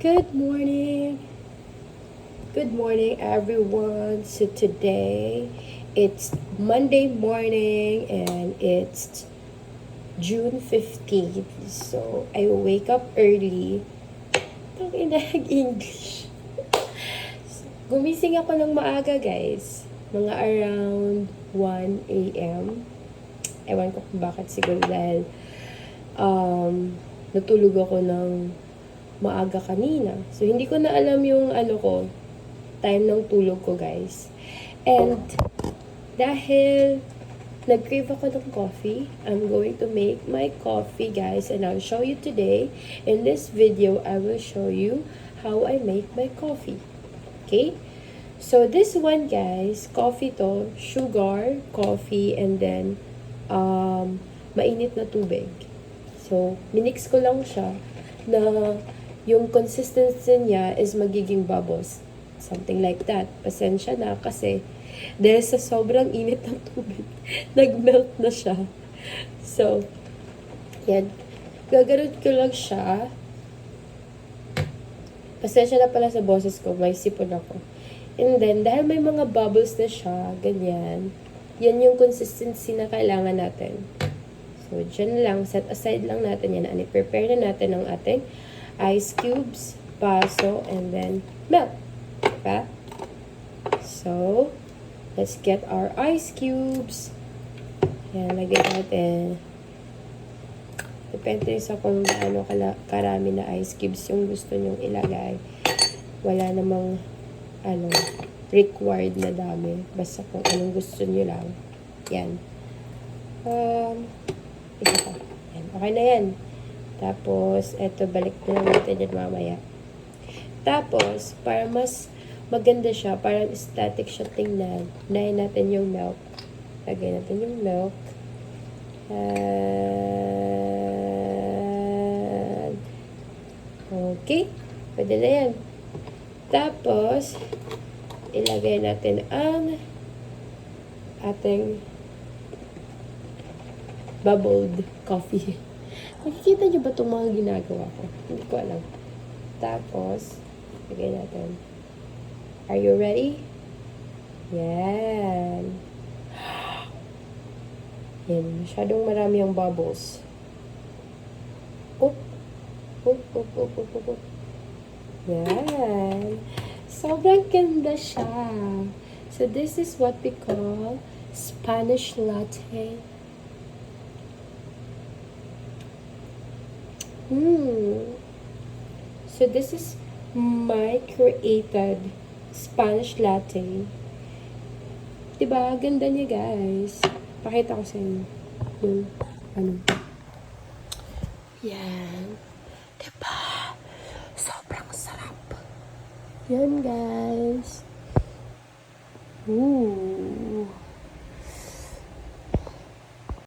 Good morning. Good morning, everyone. So today, it's Monday morning and it's June 15th. So I wake up early. Itong English. Gumising ako ng maaga, guys. Mga around 1 a.m. Ewan ko kung bakit, siguro dahil natulog ako ng maaga kanina. So, hindi ko na alam yung time ng tulog ko, guys. And, dahil nag-crave ako ng coffee, I'm going to make my coffee, guys. And I'll show you today. In this video, I will show you how I make my coffee. Okay? So, this one, guys, coffee to, sugar, coffee, and then, mainit na tubig. So, minix ko lang siya na yung consistency niya is magiging bubbles. Something like that. Pasensya na kasi dahil sa sobrang init ng tubig, nag-melt na siya. So, yan. Gaganon ko lang siya. Pasensya na pala sa boses ko. May sipon ako. And then, dahil may mga bubbles na siya, ganyan, yan yung consistency na kailangan natin. So, dyan lang, set aside lang natin yan. And i-prepare na natin ang ating ice cubes, baso, and then milk. Diba? So, let's get our ice cubes. Yan, lagay natin. Depende sa kung gaano karami na ice cubes yung gusto nyong ilagay. Wala namang, required na dami. Basta kung anong gusto nyo lang. Yan. Isa pa. Yan. Okay na yan. Tapos, eto, balik na lang natin yan mamaya. Tapos, para mas maganda siya, parang static siya tingnan, unahin natin yung milk. Lagay natin yung milk. And, okay. Pwede na yan. Tapos, ilagay natin ang ating bubbled coffee. Nakikita niyo ba itong mga ginagawa ko? Hindi ko alam. Tapos, lagay natin. Are you ready? Yan. Yan. Masyadong marami ang bubbles. Oop. Oop, oop, oop, oop, oop, oop. Yan. Sobrang ganda siya. So, this is what we call Spanish latte. So, this is my created Spanish latte. Diba? Ganda niya, guys. Pakita ko sa inyo. Yung, Yan. Diba? Sobrang sarap. Yan, guys. Ooh.